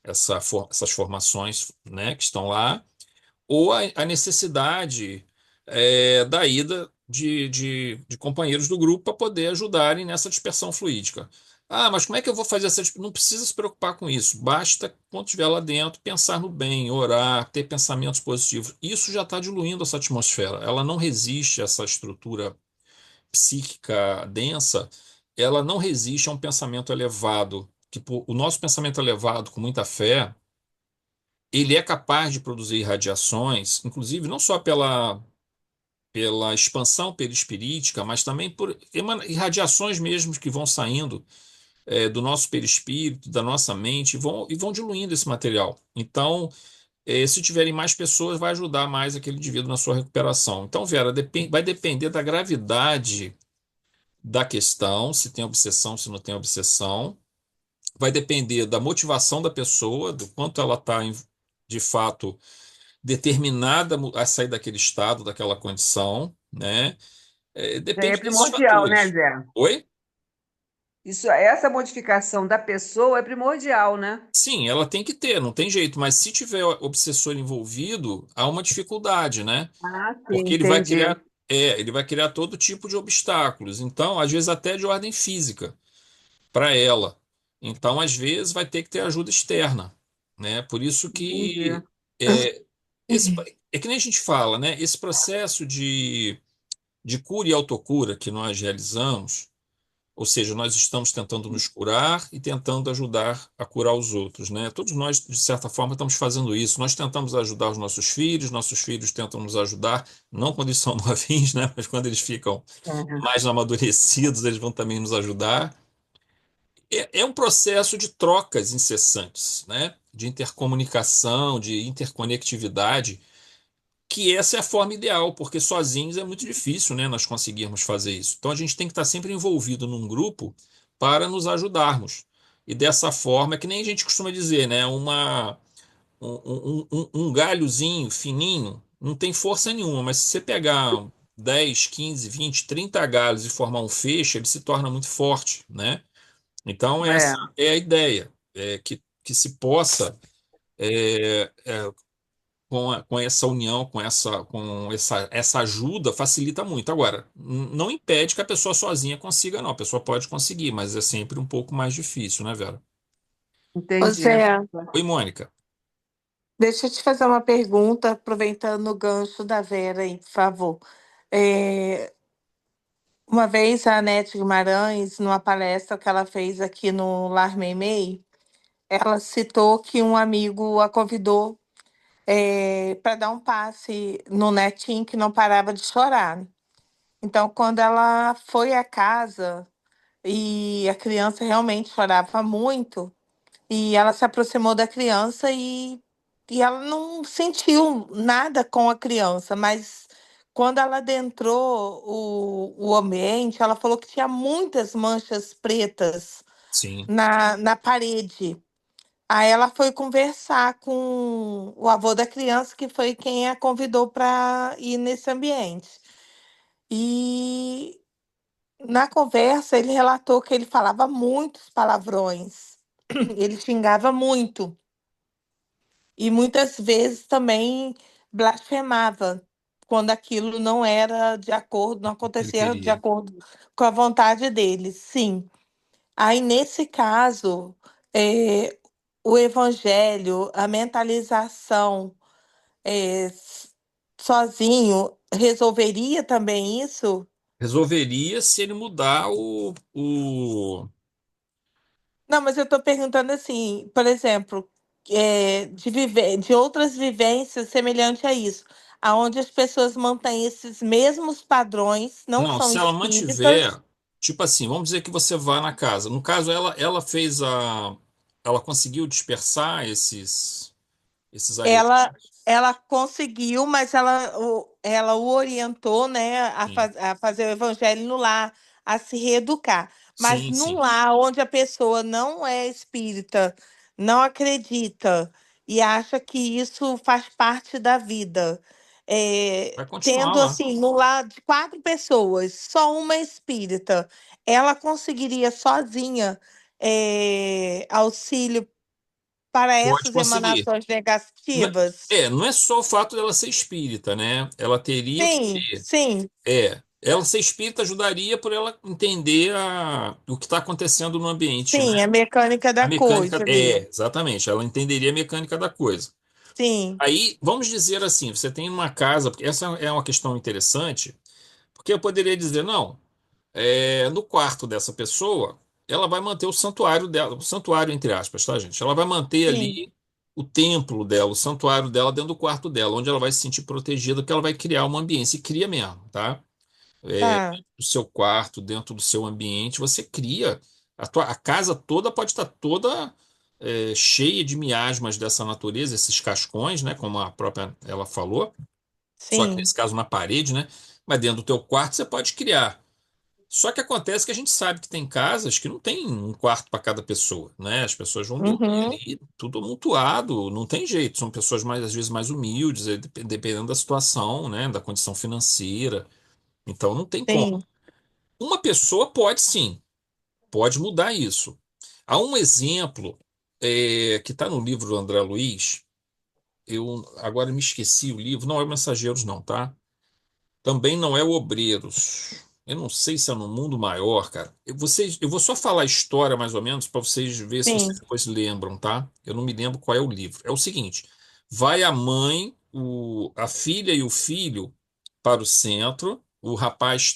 essas formações, né, que estão lá, ou a necessidade da ida de companheiros do grupo para poder ajudarem nessa dispersão fluídica. Ah, mas como é que eu vou fazer essa? Não precisa se preocupar com isso. Basta, quando estiver lá dentro, pensar no bem, orar, ter pensamentos positivos. Isso já está diluindo essa atmosfera. Ela não resiste a essa estrutura psíquica densa. Ela não resiste a um pensamento elevado. Tipo, o nosso pensamento elevado, com muita fé, ele é capaz de produzir radiações, inclusive não só pela expansão perispirítica, mas também por irradiações mesmo que vão saindo do nosso perispírito, da nossa mente, e vão diluindo esse material. Então, se tiverem mais pessoas, vai ajudar mais aquele indivíduo na sua recuperação. Então, Vera, vai depender da gravidade da questão, se tem obsessão, se não tem obsessão. Vai depender da motivação da pessoa, do quanto ela está, de fato, determinada a sair daquele estado, daquela condição, né? Isso aí é Depende desses primordial, né, fatores. Zé? Oi? Essa modificação da pessoa é primordial, né? Sim, ela tem que ter, não tem jeito, mas se tiver obsessor envolvido, há uma dificuldade, né? Ah, sim, Porque entendi. ele vai criar todo tipo de obstáculos, então, às vezes até de ordem física para ela. Então, às vezes vai ter que ter ajuda externa, né? Por isso Entendi. que é, esse, é que nem a gente fala, né? Esse processo de cura e autocura que nós realizamos, ou seja, nós estamos tentando nos curar e tentando ajudar a curar os outros, né? Todos nós, de certa forma, estamos fazendo isso. Nós tentamos ajudar os nossos filhos tentam nos ajudar, não quando eles são novinhos, né? Mas quando eles ficam É. mais amadurecidos, eles vão também nos ajudar. É um processo de trocas incessantes, né? De intercomunicação, de interconectividade, que essa é a forma ideal, porque sozinhos é muito difícil, né, nós conseguirmos fazer isso. Então a gente tem que estar sempre envolvido num grupo para nos ajudarmos. E dessa forma, é que nem a gente costuma dizer, né, um galhozinho fininho não tem força nenhuma, mas se você pegar 10, 15, 20, 30 galhos e formar um feixe, ele se torna muito forte, né? Então essa É. é a ideia, que se possa com essa união, com essa ajuda, facilita muito. Agora, não impede que a pessoa sozinha consiga, não. A pessoa pode conseguir, mas é sempre um pouco mais difícil, né, Vera? Ô Entendi. Zé, Oi, Mônica. deixa eu te fazer uma pergunta, aproveitando o gancho da Vera aí, por favor. É, uma vez a Anete Guimarães, numa palestra que ela fez aqui no Lar Meimei, ela citou que um amigo a convidou para dar um passe no netinho que não parava de chorar. Então, quando ela foi à casa e a criança realmente chorava muito, e ela se aproximou da criança e ela não sentiu nada com a criança, mas quando ela adentrou o ambiente, ela falou que tinha muitas manchas pretas Sim, na parede. Aí ela foi conversar com o avô da criança, que foi quem a convidou para ir nesse ambiente. E na conversa, ele relatou que ele falava muitos palavrões, ele xingava muito. E muitas vezes também blasfemava, quando aquilo não era de acordo, não ele acontecia de queria. acordo com a vontade dele, sim. Aí, nesse caso, o evangelho, a mentalização, sozinho, resolveria também isso? Resolveria se ele mudar Não, mas eu estou perguntando assim, por exemplo, de outras vivências semelhantes a isso, aonde as pessoas mantêm esses mesmos padrões, não Não, são se ela espíritas, mantiver, tipo assim, vamos dizer que você vá na casa. No caso, ela fez a. Ela conseguiu dispersar esses ela agressores. ela conseguiu, mas ela o orientou, né, Sim. a fazer o evangelho no lar, a se reeducar. Mas Sim, num sim. lar onde a pessoa não é espírita, não acredita e acha que isso faz parte da vida, Vai continuar tendo lá. assim, no lar de 4 pessoas, só uma é espírita, ela conseguiria sozinha auxílio para Pode essas conseguir. emanações Não é, negativas? não é só o fato dela ser espírita, né? Ela teria que Sim, ter. sim, Ela ser espírita ajudaria por ela entender o que está acontecendo no ambiente, né? sim, a mecânica A da mecânica. coisa ali. Exatamente. Ela entenderia a mecânica da coisa. Sim, Aí, vamos dizer assim, você tem uma casa, porque essa é uma questão interessante, porque eu poderia dizer, não, no quarto dessa pessoa, ela vai manter o santuário dela, o santuário entre aspas, tá, gente? Ela vai manter sim, ali o templo dela, o santuário dela dentro do quarto dela, onde ela vai se sentir protegida, porque ela vai criar uma ambiência, e cria mesmo, tá? tá, Dentro do seu quarto, dentro do seu ambiente, você cria. A casa toda pode estar toda cheia de miasmas dessa natureza, esses cascões, né? Como a própria ela falou, só que sim, nesse caso na parede, né? Mas dentro do teu quarto você pode criar. Só que acontece que a gente sabe que tem casas que não tem um quarto para cada pessoa, né? As pessoas vão dormir uhum, ali, tudo amontoado, não tem jeito. São pessoas mais, às vezes, mais humildes, dependendo da situação, né? Da condição financeira. Então não tem como. sim, Uma pessoa pode sim, pode mudar isso. Há um exemplo que está no livro do André Luiz. Eu agora me esqueci o livro, não é o Mensageiros, não, tá? Também não é o Obreiros. Eu não sei se é no mundo maior, cara. Eu vou só falar a história mais ou menos para vocês verem se vocês sim, depois lembram, tá? Eu não me lembro qual é o livro. É o seguinte: vai a mãe, a filha e o filho para o centro. O rapaz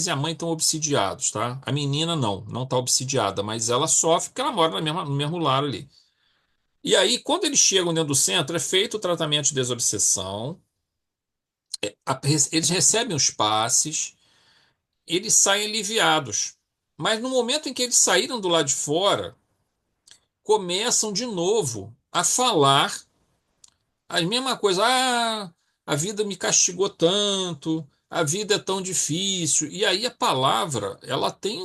e a mãe estão obsidiados, tá? A menina não está obsidiada, mas ela sofre porque ela mora no mesmo lar ali. E aí, quando eles chegam dentro do centro, é feito o tratamento de desobsessão. Eles recebem os passes, eles saem aliviados. Mas no momento em que eles saíram do lado de fora, começam de novo a falar a mesma coisa. Ah, a vida me castigou tanto, a vida é tão difícil. E aí a palavra, ela tem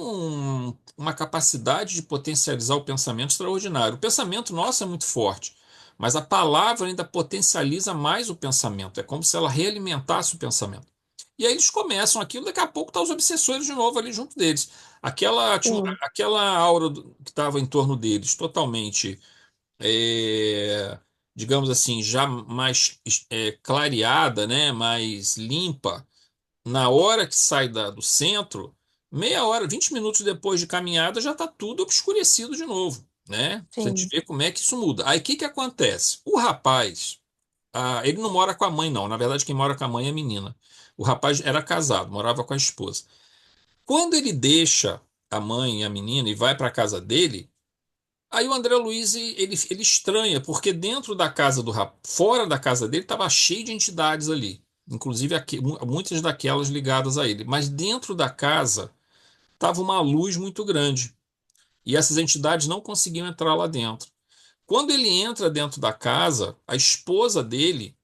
uma capacidade de potencializar o pensamento extraordinário. O pensamento nosso é muito forte, mas a palavra ainda potencializa mais o pensamento. É como se ela realimentasse o pensamento. E aí eles começam aquilo, daqui a pouco tá os obsessores de novo ali junto deles. sim, Aquela aura que estava em torno deles, totalmente, é, digamos assim, já mais clareada, né, mais limpa, na hora que sai do centro, meia hora, 20 minutos depois de caminhada, já está tudo obscurecido de novo, né? Pra gente sim, vê como é que isso muda. Aí o que que acontece? O rapaz, ele não mora com a mãe, não. Na verdade, quem mora com a mãe é a menina. O rapaz era casado, morava com a esposa. Quando ele deixa a mãe e a menina e vai para a casa dele, aí o André Luiz ele estranha, porque dentro da casa fora da casa dele estava cheio de entidades ali, inclusive muitas daquelas ligadas a ele, mas dentro da casa estava uma luz muito grande e essas entidades não conseguiam entrar lá dentro. Quando ele entra dentro da casa, a esposa dele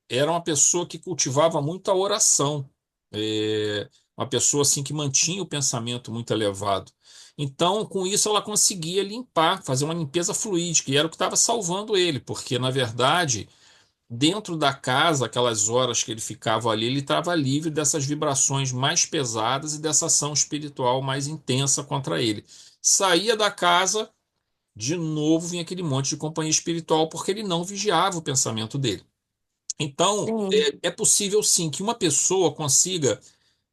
era uma pessoa que cultivava muito a oração, uma pessoa assim que mantinha o pensamento muito elevado. Então, com isso, ela conseguia limpar, fazer uma limpeza fluídica, e era o que estava salvando ele, porque, na verdade, dentro da casa, aquelas horas que ele ficava ali, ele estava livre dessas vibrações mais pesadas e dessa ação espiritual mais intensa contra ele. Saía da casa, de novo vinha aquele monte de companhia espiritual, porque ele não vigiava o pensamento dele. Então, sim, é possível sim que uma pessoa consiga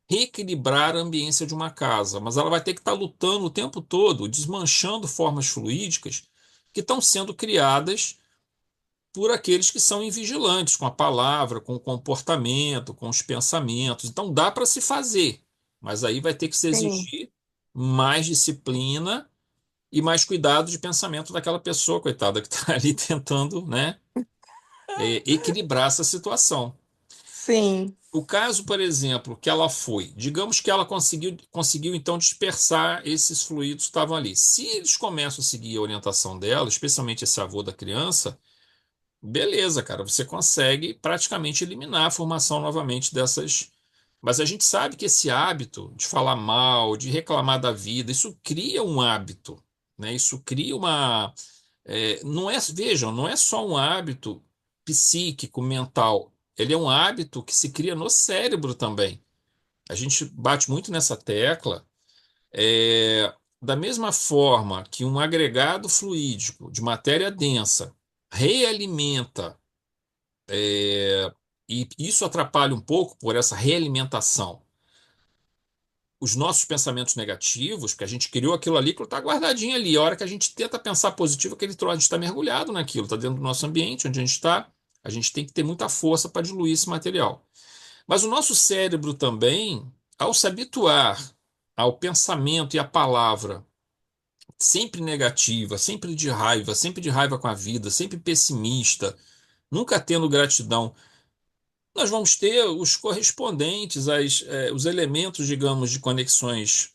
reequilibrar a ambiência de uma casa, mas ela vai ter que estar lutando o tempo todo, desmanchando formas fluídicas que estão sendo criadas por aqueles que são invigilantes com a palavra, com o comportamento, com os pensamentos. Então, dá para se fazer, mas aí vai ter que se sim, exigir mais disciplina e mais cuidado de pensamento daquela pessoa, coitada, que está ali tentando, né, equilibrar essa situação. sim, O caso, por exemplo, que ela foi, digamos que ela conseguiu então dispersar esses fluidos que estavam ali. Se eles começam a seguir a orientação dela, especialmente esse avô da criança, beleza, cara, você consegue praticamente eliminar a formação novamente Mas a gente sabe que esse hábito de falar mal, de reclamar da vida, isso cria um hábito, né? Isso cria uma. Não é, vejam, não é só um hábito psíquico, mental. Ele é um hábito que se cria no cérebro também. A gente bate muito nessa tecla. Da mesma forma que um agregado fluídico de matéria densa realimenta, e isso atrapalha um pouco por essa realimentação os nossos pensamentos negativos, porque a gente criou aquilo ali que está guardadinho ali. A hora que a gente tenta pensar positivo, aquele troço, a gente está mergulhado naquilo, está dentro do nosso ambiente, onde a gente está, a gente tem que ter muita força para diluir esse material. Mas o nosso cérebro também, ao se habituar ao pensamento e à palavra sempre negativa, sempre de raiva com a vida, sempre pessimista, nunca tendo gratidão, nós vamos ter os correspondentes, os elementos, digamos, de conexões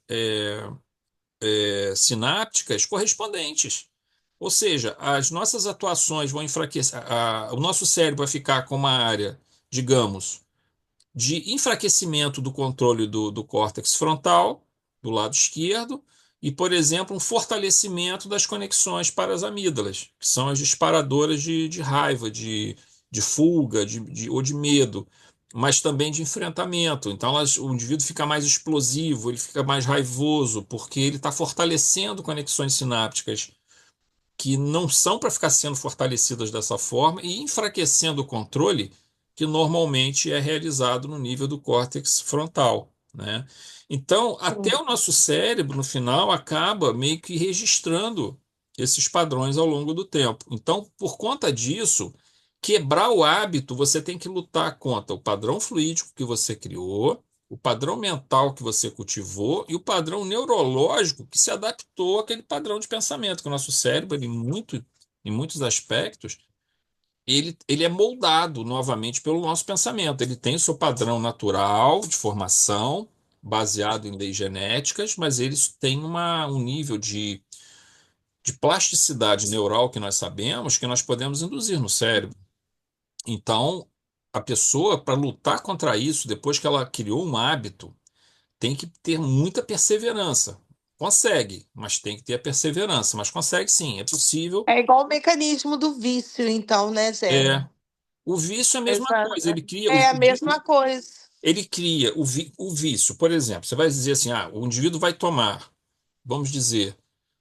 sinápticas correspondentes. Ou seja, as nossas atuações vão enfraquecer, o nosso cérebro vai ficar com uma área, digamos, de enfraquecimento do controle do córtex frontal, do lado esquerdo, e, por exemplo, um fortalecimento das conexões para as amígdalas, que são as disparadoras de raiva, de fuga, ou de medo, mas também de enfrentamento. Então, o indivíduo fica mais explosivo, ele fica mais raivoso, porque ele está fortalecendo conexões sinápticas que não são para ficar sendo fortalecidas dessa forma e enfraquecendo o controle que normalmente é realizado no nível do córtex frontal, né? Então, até Sim. o nosso cérebro, no final, acaba meio que registrando esses padrões ao longo do tempo. Então, por conta disso, quebrar o hábito, você tem que lutar contra o padrão fluídico que você criou, o padrão mental que você cultivou e o padrão neurológico que se adaptou àquele padrão de pensamento, que o nosso cérebro, em muitos aspectos, ele é moldado novamente pelo nosso pensamento. Ele tem o seu padrão natural de formação, baseado em leis genéticas, mas eles têm um nível de plasticidade neural que nós sabemos que nós podemos induzir no cérebro. Então, a pessoa, para lutar contra isso, depois que ela criou um hábito, tem que ter muita perseverança. Consegue, mas tem que ter a perseverança. Mas consegue sim, é possível. É igual o mecanismo do vício, então, né, É. Zé? O vício é a mesma coisa. Exato. Ele cria É a mesma coisa. o vício. Por exemplo, você vai dizer assim: o indivíduo vai tomar, vamos dizer,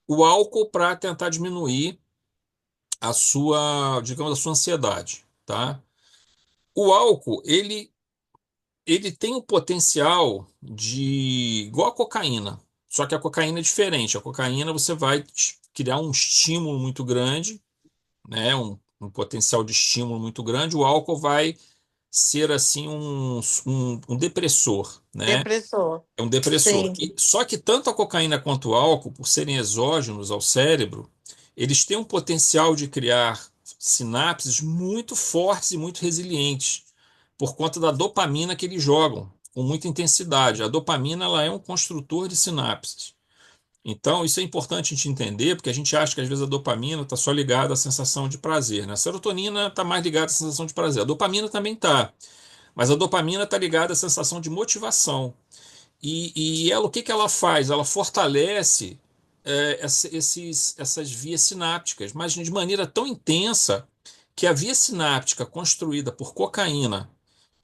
o álcool para tentar diminuir a sua, digamos, a sua ansiedade, tá? O álcool, ele tem o potencial de, igual a cocaína, só que a cocaína é diferente. A cocaína você vai criar um estímulo muito grande, né? Um potencial de estímulo muito grande. O álcool vai ser assim um depressor, né? Depressor. É um depressor. Sim. Só que tanto a cocaína quanto o álcool, por serem exógenos ao cérebro, eles têm um potencial de criar sinapses muito fortes e muito resilientes, por conta da dopamina que eles jogam com muita intensidade. A dopamina ela é um construtor de sinapses. Então, isso é importante a gente entender, porque a gente acha que às vezes a dopamina está só ligada à sensação de prazer, né? A serotonina está mais ligada à sensação de prazer. A dopamina também está, mas a dopamina está ligada à sensação de motivação. E ela, o que que ela faz? Ela fortalece essas vias sinápticas, mas de maneira tão intensa que a via sináptica construída por cocaína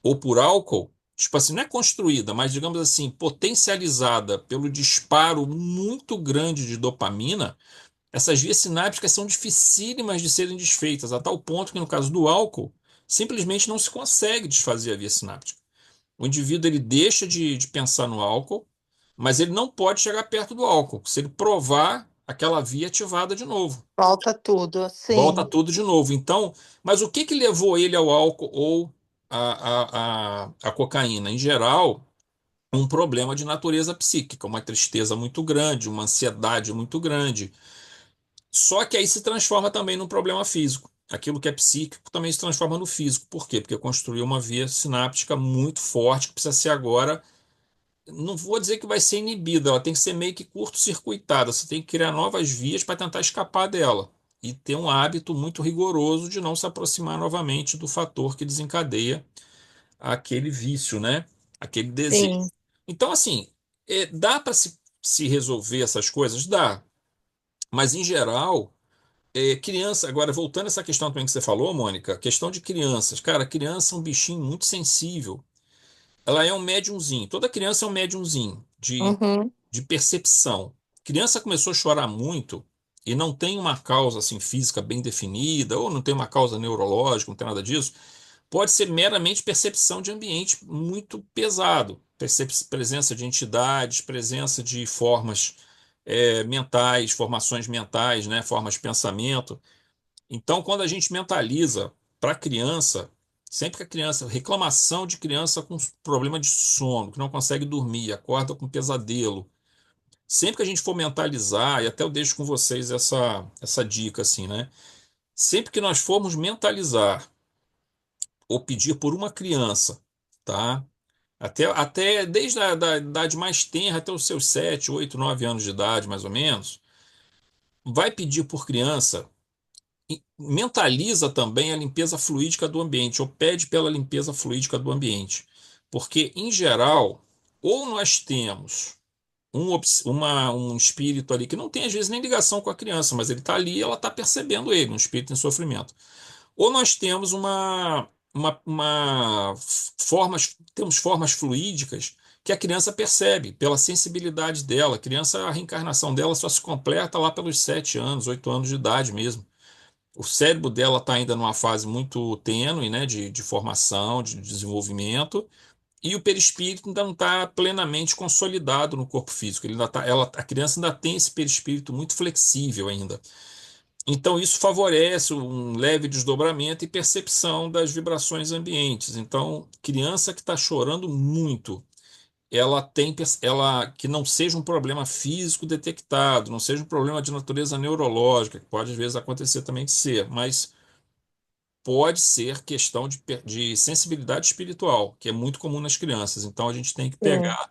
ou por álcool, tipo assim, não é construída, mas digamos assim, potencializada pelo disparo muito grande de dopamina, essas vias sinápticas são dificílimas de serem desfeitas, a tal ponto que no caso do álcool, simplesmente não se consegue desfazer a via sináptica. O indivíduo ele deixa de pensar no álcool, mas ele não pode chegar perto do álcool. Se ele provar aquela via ativada de novo, Volta tudo. volta Sim. tudo de novo. Então, mas o que que levou ele ao álcool ou a cocaína? Em geral, um problema de natureza psíquica, uma tristeza muito grande, uma ansiedade muito grande. Só que aí se transforma também num problema físico. Aquilo que é psíquico também se transforma no físico. Por quê? Porque construiu uma via sináptica muito forte que precisa ser agora, não vou dizer que vai ser inibida, ela tem que ser meio que curto-circuitada. Você tem que criar novas vias para tentar escapar dela. E ter um hábito muito rigoroso de não se aproximar novamente do fator que desencadeia aquele vício, né? aquele desejo. Sim. Então, assim, dá para se resolver essas coisas? Dá. Mas, em geral, criança. Agora, voltando a essa questão também que você falou, Mônica, questão de crianças. Cara, criança é um bichinho muito sensível. Ela é um médiumzinho. Toda criança é um médiumzinho Uhum. de percepção. Criança começou a chorar muito e não tem uma causa assim física bem definida, ou não tem uma causa neurológica, não tem nada disso, pode ser meramente percepção de ambiente muito pesado, presença de entidades, presença de formas mentais, formações mentais, né, formas de pensamento. Então, quando a gente mentaliza para a criança, sempre que a criança, reclamação de criança com problema de sono, que não consegue dormir, acorda com pesadelo, sempre que a gente for mentalizar, e até eu deixo com vocês essa dica assim, né? Sempre que nós formos mentalizar ou pedir por uma criança, tá? Até desde a idade mais tenra até os seus 7, 8, 9 anos de idade, mais ou menos, vai pedir por criança, e mentaliza também a limpeza fluídica do ambiente, ou pede pela limpeza fluídica do ambiente. Porque, em geral, ou nós temos um espírito ali que não tem às vezes nem ligação com a criança, mas ele está ali e ela está percebendo ele, um espírito em sofrimento. Ou nós temos temos formas fluídicas que a criança percebe pela sensibilidade dela. A criança, a reencarnação dela só se completa lá pelos 7 anos, 8 anos de idade mesmo. O cérebro dela está ainda numa fase muito tênue, né, de formação, de desenvolvimento, e o perispírito ainda não está plenamente consolidado no corpo físico. Ele ainda tá, a criança ainda tem esse perispírito muito flexível ainda. Então, isso favorece um leve desdobramento e percepção das vibrações ambientes. Então, criança que está chorando muito, ela que não seja um problema físico detectado, não seja um problema de natureza neurológica, que pode às vezes acontecer também de ser, mas pode ser questão de sensibilidade espiritual, que é muito comum nas crianças. Então, a gente tem que Sim. pegar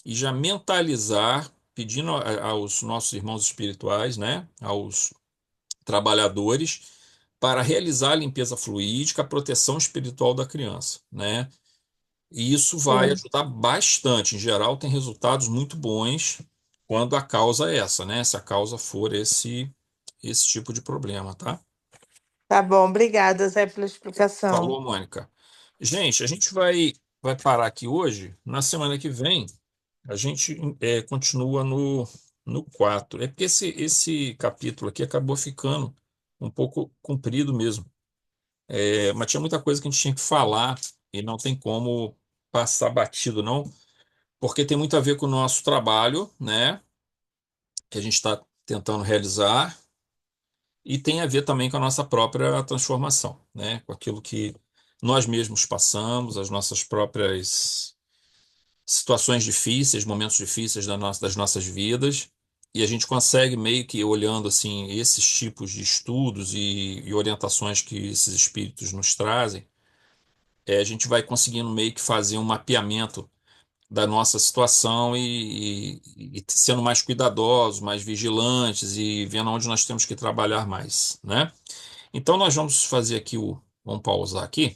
e já mentalizar, pedindo aos nossos irmãos espirituais, né, aos trabalhadores, para realizar a limpeza fluídica, a proteção espiritual da criança, né? E isso vai Sim. ajudar bastante. Em geral, tem resultados muito bons quando a causa é essa, né? Se a causa for esse tipo de problema, tá? Tá bom, obrigada, Zé, pela explicação. Falou, Mônica. Gente, a gente vai parar aqui hoje. Na semana que vem, a gente continua no 4. É porque esse capítulo aqui acabou ficando um pouco comprido mesmo. Mas tinha muita coisa que a gente tinha que falar e não tem como passar batido, não, porque tem muito a ver com o nosso trabalho, né, que a gente está tentando realizar, e tem a ver também com a nossa própria transformação, né, com aquilo que nós mesmos passamos, as nossas próprias situações difíceis, momentos difíceis das nossas vidas. E a gente consegue meio que olhando assim esses tipos de estudos e orientações que esses espíritos nos trazem, a gente vai conseguindo meio que fazer um mapeamento da nossa situação e sendo mais cuidadosos, mais vigilantes e vendo onde nós temos que trabalhar mais, né? Então nós vamos fazer aqui vamos pausar aqui